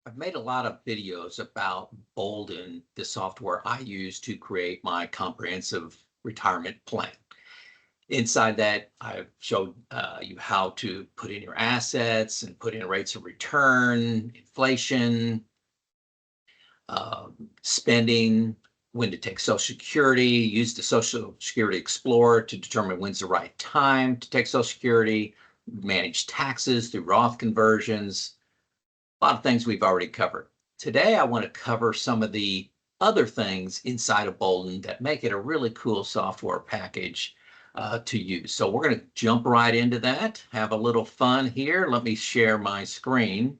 I've made a lot of videos about Boldin, the software I use to create my comprehensive retirement plan. Inside that, I've showed you how to put in your assets and put in rates of return, inflation, spending, when to take Social Security, use the Social Security Explorer to determine when's the right time to take Social Security, manage taxes through Roth conversions, a lot of things we've already covered. Today, I want to cover some of the other things inside of Boldin that make it a really cool software package to use. So we're going to jump right into that, have a little fun here. Let me share my screen.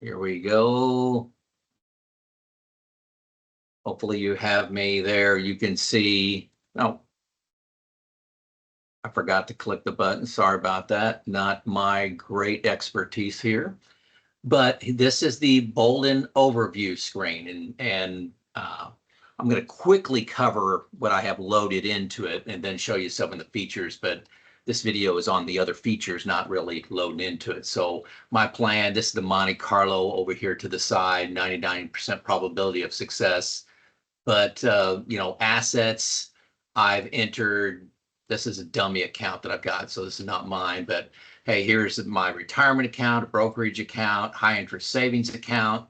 Here we go. Hopefully you have me there. You can see, oh, I forgot to click the button. Sorry about that. Not my great expertise here. But this is the Boldin overview screen, and I'm going to quickly cover what I have loaded into it and then show you some of the features. But this video is on the other features, not really loading into it. So my plan, this is the Monte Carlo over here to the side, 99% probability of success. But assets I've entered. This is a dummy account that I've got, so this is not mine. But hey, here's my retirement account, a brokerage account, high interest savings account,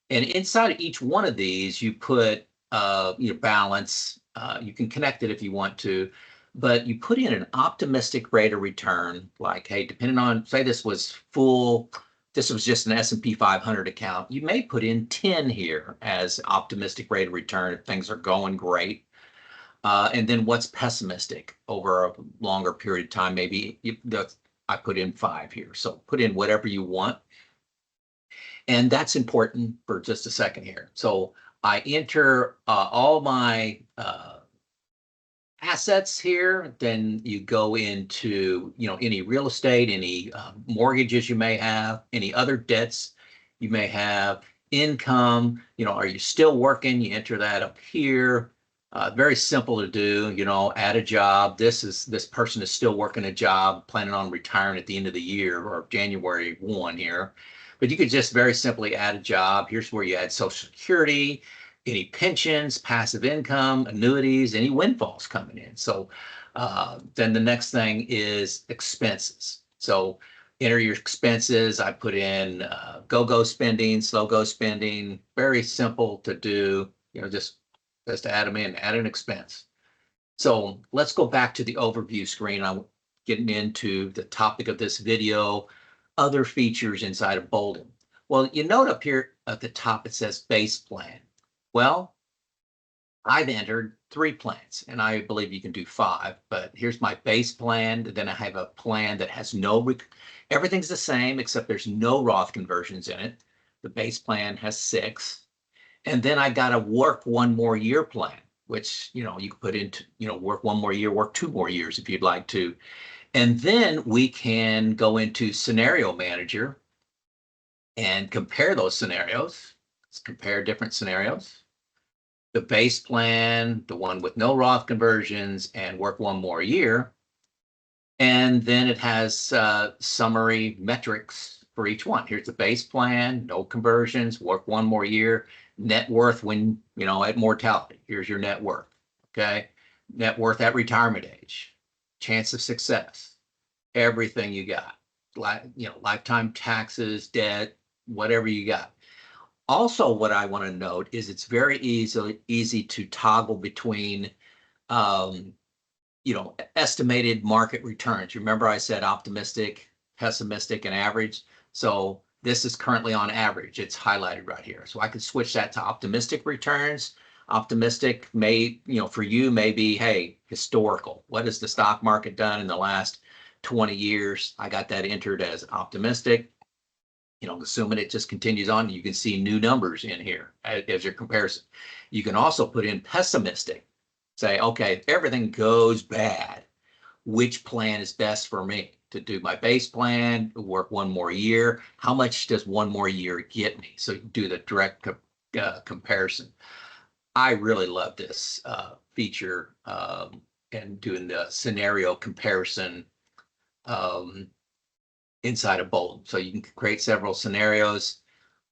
and inside of each one of these, you put your balance. You can connect it if you want to, but you put in an optimistic rate of return. Like, hey, depending on, say this was full, this was just an S&P 500 account, you may put in 10 here as optimistic rate of return if things are going great. And then what's pessimistic over a longer period of time? Maybe I put in 5 here. So put in whatever you want. And that's important for just a second here. So I enter all my assets here. Then you go into, any real estate, any mortgages you may have, any other debts you may have, income, are you still working? You enter that up here. Very simple to do, add a job. This person is still working a job, planning on retiring at the end of the year or January 1 here. But you could just very simply add a job. Here's where you add Social Security, any pensions, passive income, annuities, any windfalls coming in. So then the next thing is expenses. So enter your expenses. I put in go-go spending, slow-go spending, very simple to do, just add them in, add an expense. So let's go back to the overview screen. I'm getting into the topic of this video, other features inside of Boldin. Well, you note up here at the top, it says base plan. Well, I've entered 3 plans, and I believe you can do 5, but here's my base plan. Then I have a plan that has everything's the same, except there's no Roth conversions in it. The base plan has 6. And then I got a work 1 more year plan, which, you can put into, work 1 more year, work 2 more years if you'd like to. And then we can go into Scenario Manager and compare those scenarios. Let's compare different scenarios. The base plan, the one with no Roth conversions, and work 1 more year. And then it has summary metrics for each one. Here's the base plan, no conversions, work 1 more year, net worth when, at mortality. Here's your net worth, okay? Net worth at retirement age, chance of success, everything you got, lifetime taxes, debt, whatever you got. Also, what I want to note is it's very easy to toggle between, estimated market returns. Remember I said optimistic, pessimistic, and average. So this is currently on average. It's highlighted right here. So I could switch that to optimistic returns. Optimistic may, for you, maybe, hey, historical. What has the stock market done in the last 20 years? I got that entered as optimistic. Assuming it just continues on, you can see new numbers in here as your comparison. You can also put in pessimistic. Say, okay, if everything goes bad, which plan is best for me? To do my base plan, work 1 more year. How much does 1 more year get me? So you do the direct comparison. I really love this feature and doing the scenario comparison. inside of Boldin. So you can create several scenarios.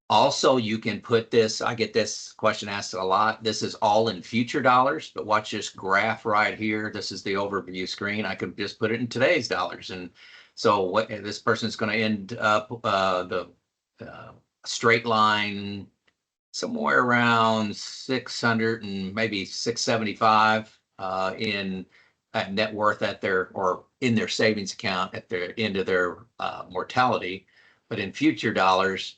Also, you can put this, I get this question asked a lot. This is all in future dollars, but watch this graph right here. This is the overview screen. I could just put it in today's dollars. And so what this person is going to end up the straight line somewhere around 600 and maybe 675 in net worth at their, or in their savings account at the end of their mortality. But in future dollars,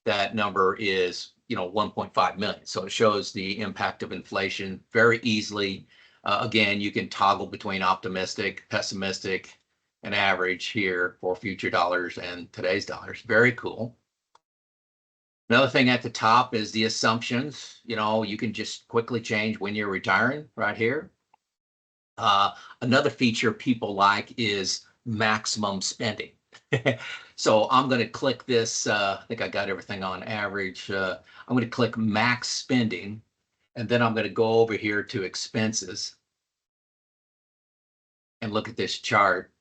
that number is 1.5 million. So it shows the impact of inflation very easily. Again, you can toggle between optimistic, pessimistic, and average here for future dollars and today's dollars. Very cool. Another thing at the top is the assumptions. You can just quickly change when you're retiring right here. Another feature people like is maximum spending. So I'm going to click this. I think I got everything on average. I'm going to click max spending, and then I'm going to go over here to expenses and look at this chart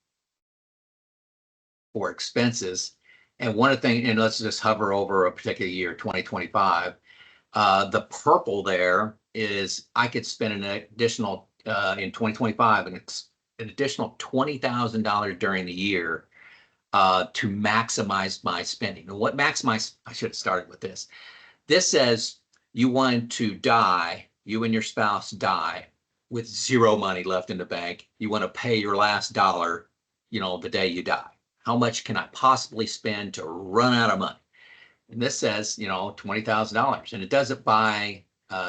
for expenses. And one of the things, and let's just hover over a particular year, 2025. The purple there is I could spend an additional in 2025 an additional $20,000 during the year to maximize my spending. And what maximize, I should have started with this. This says you want to die, you and your spouse die with zero money left in the bank. You want to pay your last dollar, the day you die. How much can I possibly spend to run out of money? And this says, $20,000, and it does it by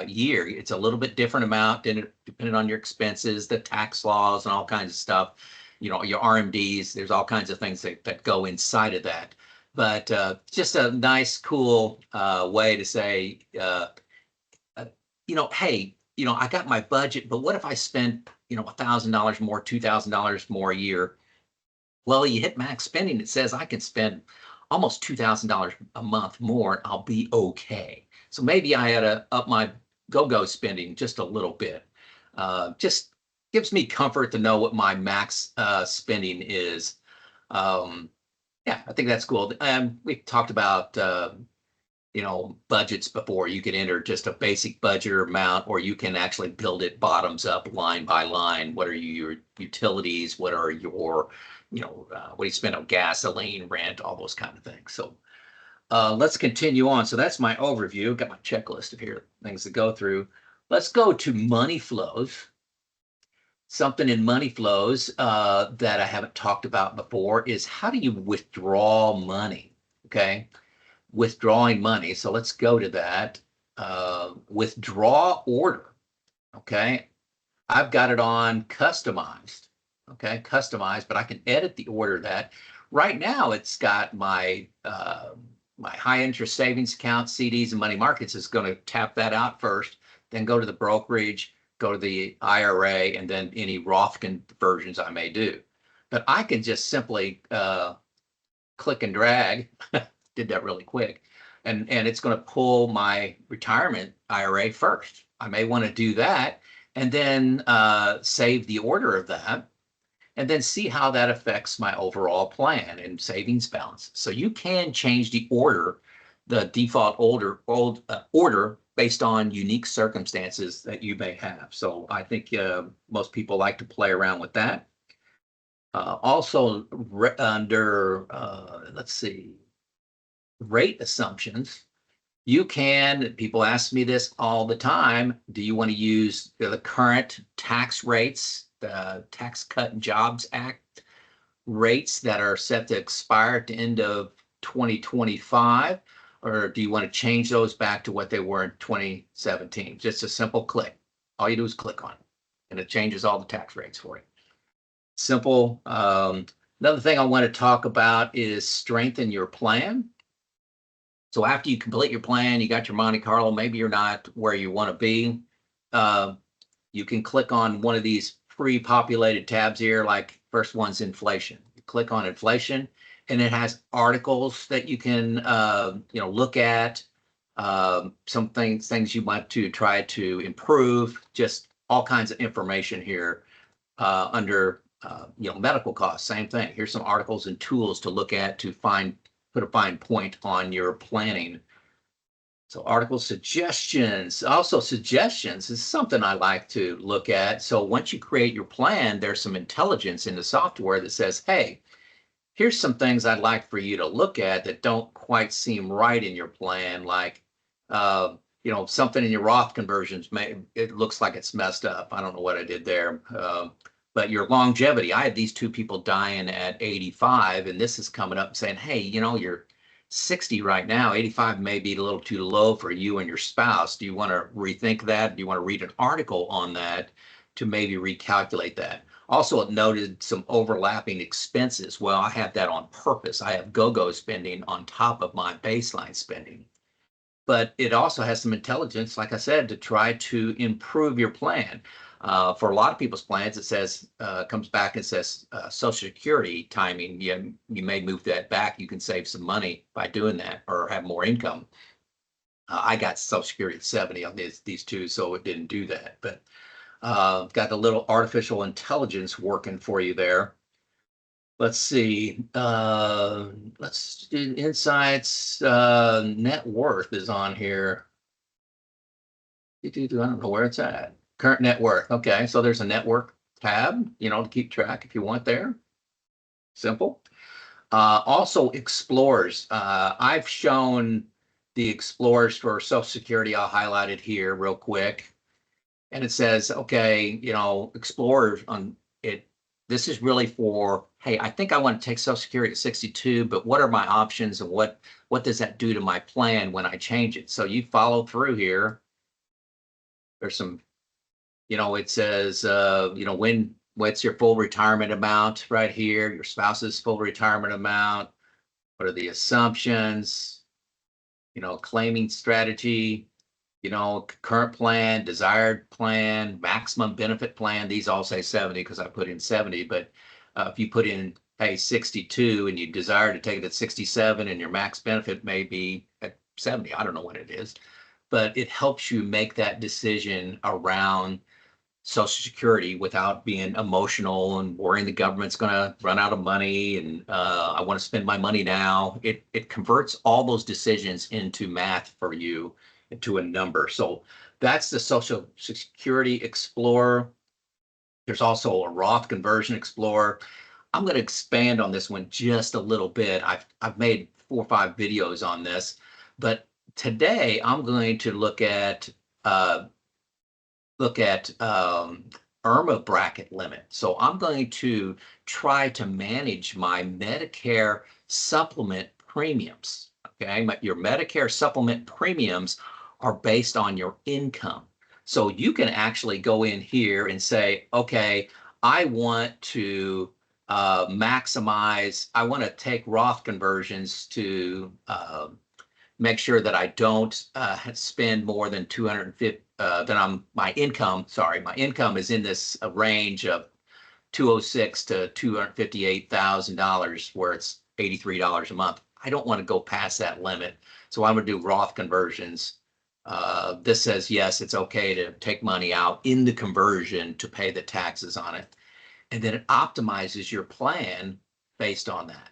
year. It's a little bit different amount depending on your expenses, the tax laws, and all kinds of stuff. Your RMDs, there's all kinds of things that go inside of that. But just a nice, cool way to say, hey, I got my budget, but what if I spent, $1,000 more, $2,000 more a year? Well, you hit max spending, it says I can spend almost $2,000 a month more, and I'll be okay. So maybe I had to up my go-go spending just a little bit. Just gives me comfort to know what my max spending is. Yeah, I think that's cool. We've talked about budgets before. You can enter just a basic budget amount, or you can actually build it bottoms up, line by line. What are your utilities? What are your what do you spend on gasoline, rent, all those kind of things. So let's continue on. So that's my overview. Got my checklist of here, things to go through. Let's go to money flows. Something in money flows that I haven't talked about before is how do you withdraw money? Okay, withdrawing money. So let's go to that. Withdraw order. Okay, I've got it on customized. Okay, customized, but I can edit the order that. Right now, it's got my my high interest savings account, CDs, and money markets is going to tap that out first, then go to the brokerage, go to the IRA, and then any Roth conversions I may do. But I can just simply click and drag, did that really quick, and it's going to pull my retirement IRA first. I may want to do that and then save the order of that, and then see how that affects my overall plan and savings balance. So you can change the order, the default order based on unique circumstances that you may have. So I think most people like to play around with that. Also under, let's see, rate assumptions, you can, people ask me this all the time, do you want to use the current tax rates, the Tax Cut and Jobs Act rates that are set to expire at the end of 2025, or do you want to change those back to what they were in 2017? Just a simple click. All you do is click on it, and it changes all the tax rates for you. Simple. Another thing I want to talk about is strengthen your plan. So after you complete your plan, you got your Monte Carlo, maybe you're not where you want to be. You can click on one of these pre-populated tabs here, like first one's inflation. You click on inflation, and it has articles that you can look at, some things you want to try to improve, just all kinds of information here under medical costs, same thing. Here's some articles and tools to look at to put a fine point on your planning. So article suggestions, also suggestions is something I like to look at. So once you create your plan, there's some intelligence in the software that says, hey, here's some things I'd like for you to look at that don't quite seem right in your plan, like something in your Roth conversions it looks like it's messed up. I don't know what I did there. But your longevity, I had these two people dying at 85, and this is coming up saying, hey, you're 60 right now. 85 may be a little too low for you and your spouse. Do you want to rethink that? Do you want to read an article on that to maybe recalculate that? Also, it noted some overlapping expenses. Well, I have that on purpose. I have go-go spending on top of my baseline spending. But it also has some intelligence, like I said, to try to improve your plan. For a lot of people's plans, it says, comes back and says Social Security timing. You may move that back. You can save some money by doing that or have more income. I got Social Security at 70 on these two, so it didn't do that. But got the little artificial intelligence working for you there. Let's see. Let's do insights. Net worth is on here. I don't know where it's at. Current net worth. Okay, so there's a network tab, to keep track if you want there. Simple. Also, explorers. I've shown the explorers for Social Security. I'll highlight it here real quick. And it says, okay, explorers on it. This is really for, hey, I think I want to take Social Security at 62, but what are my options and what does that do to my plan when I change it? So you follow through here. There's some, it says, what's your full retirement amount right here, your spouse's full retirement amount, what are the assumptions, claiming strategy, current plan, desired plan, maximum benefit plan. These all say 70 because I put in 70, but if you put in, hey, 62 and you desire to take it at 67 and your max benefit may be at 70, I don't know what it is, but it helps you make that decision around Social Security without being emotional and worrying the government's going to run out of money and I want to spend my money now. It converts all those decisions into math for you, into a number. So that's the Social Security Explorer. There's also a Roth Conversion Explorer. I'm going to expand on this one just a little bit. I've made 4 or 5 videos on this, but today I'm going to look at IRMA bracket limit. So I'm going to try to manage my Medicare supplement premiums. Okay, your Medicare supplement premiums are based on your income. So you can actually go in here and say, okay, I want to maximize, I want to take Roth conversions to make sure that I don't spend more than 250, my income is in this range of $206,000 to $258,000 where it's $83 a month. I don't want to go past that limit. So I'm going to do Roth conversions. This says, yes, it's okay to take money out in the conversion to pay the taxes on it. And then it optimizes your plan based on that.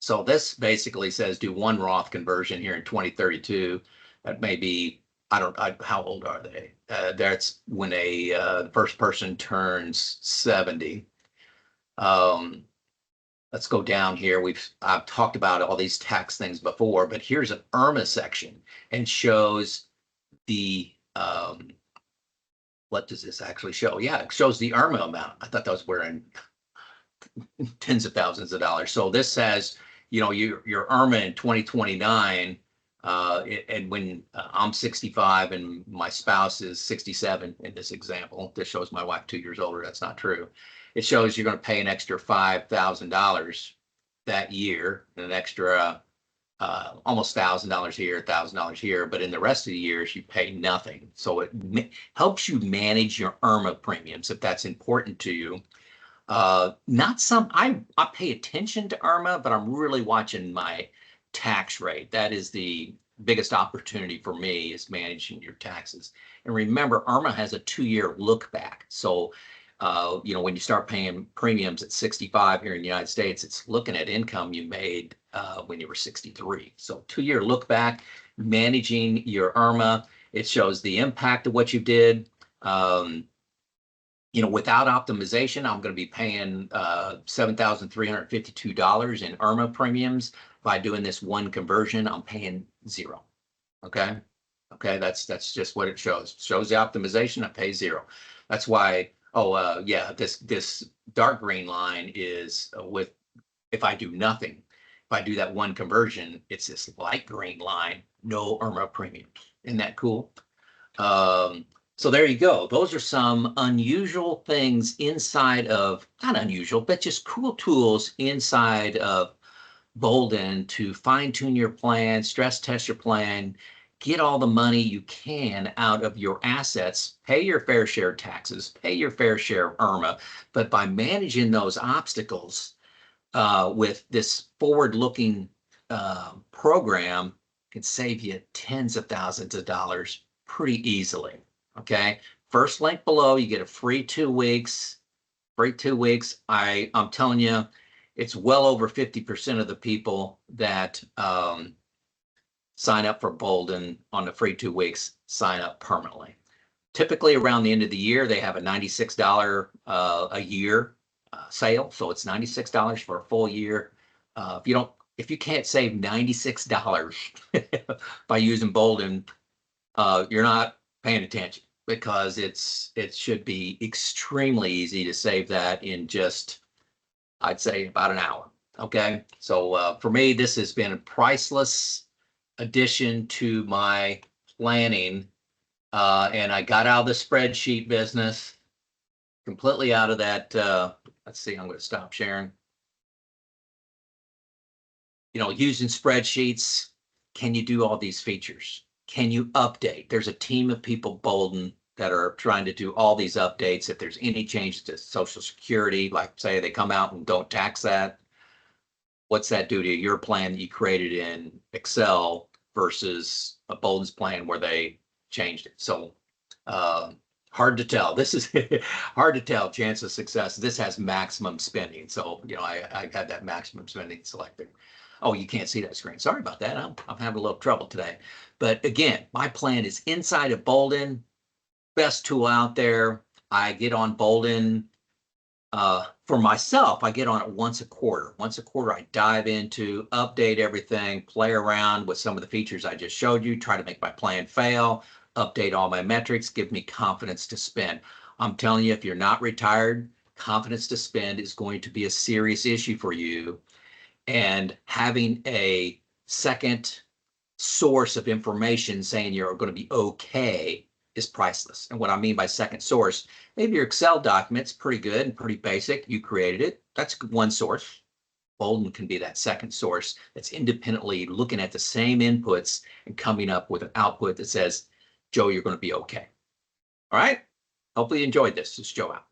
So this basically says do one Roth conversion here in 2032. That may be, how old are they? That's when the first person turns 70. Let's go down here. I've talked about all these tax things before, but here's an IRMA section and shows the, what does this actually show? Yeah, it shows the IRMA amount. I thought that was wearing tens of thousands of dollars. So this says, your IRMA in 2029, and when I'm 65 and my spouse is 67 in this example, this shows my wife 2 years older. That's not true. It shows you're going to pay an extra $5,000 that year, and an extra almost $1,000 here, $1,000 here, but in the rest of the years you pay nothing. So it helps you manage your IRMA premiums if that's important to you. I pay attention to IRMA, but I'm really watching my tax rate. That is the biggest opportunity for me, is managing your taxes. And remember, IRMA has a 2-year look back. So You know, when you start paying premiums at 65 here in the United States, it's looking at income you made when you were 63. So 2-year look back, managing your IRMA, it shows the impact of what you did. You know, without optimization, I'm going to be paying $7,352 in IRMA premiums. By doing this one conversion, I'm paying zero. Okay. Okay. That's just what it shows. It shows the optimization. I pay zero. That's why. Oh, yeah. This dark green line is with if I do nothing. If I do that one conversion, it's this light green line. No IRMA premium. Isn't that cool? So there you go. Those are some unusual things inside of, not unusual, but just cool tools inside of Boldin to fine tune your plan, stress test your plan, get all the money you can out of your assets, pay your fair share of taxes, pay your fair share of IRMA. But by managing those obstacles with this forward-looking program, can save you tens of thousands of dollars pretty easily. Okay. First link below, you get a free 2 weeks. Free 2 weeks. I'm telling you, it's well over 50% of the people that sign up for Boldin on the free 2 weeks sign up permanently. Typically around the end of the year, they have a $96 a year sale. So it's $96 for a full year. If you can't save $96 by using Boldin, you're not paying attention, because it should be extremely easy to save that in just, I'd say, about an hour. Okay. So for me, this has been a priceless addition to my planning. And I got out of the spreadsheet business, completely out of that. Let's see, I'm going to stop sharing. You know, using spreadsheets, can you do all these features? Can you update? There's a team of people, Boldin, that are trying to do all these updates. If there's any change to Social Security, like say they come out and don't tax that, what's that do to your plan that you created in Excel versus a Boldin's plan where they changed it? So hard to tell. This is hard to tell. Chance of success. This has maximum spending. So, you know, I had that maximum spending selected. Oh, you can't see that screen. Sorry about that. I'm having a little trouble today. But again, my plan is inside of Boldin. Best tool out there. I get on Boldin for myself. I get on it once a quarter. Once a quarter, I dive into, update everything, play around with some of the features I just showed you, try to make my plan fail, update all my metrics, give me confidence to spend. I'm telling you, if you're not retired, confidence to spend is going to be a serious issue for you. And having a second source of information saying you're going to be okay is priceless. And what I mean by second source, maybe your Excel document's pretty good and pretty basic. You created it. That's one source. Boldin can be that second source that's independently looking at the same inputs and coming up with an output that says, Joe, you're going to be okay. All right. Hopefully you enjoyed this. This is Joe out.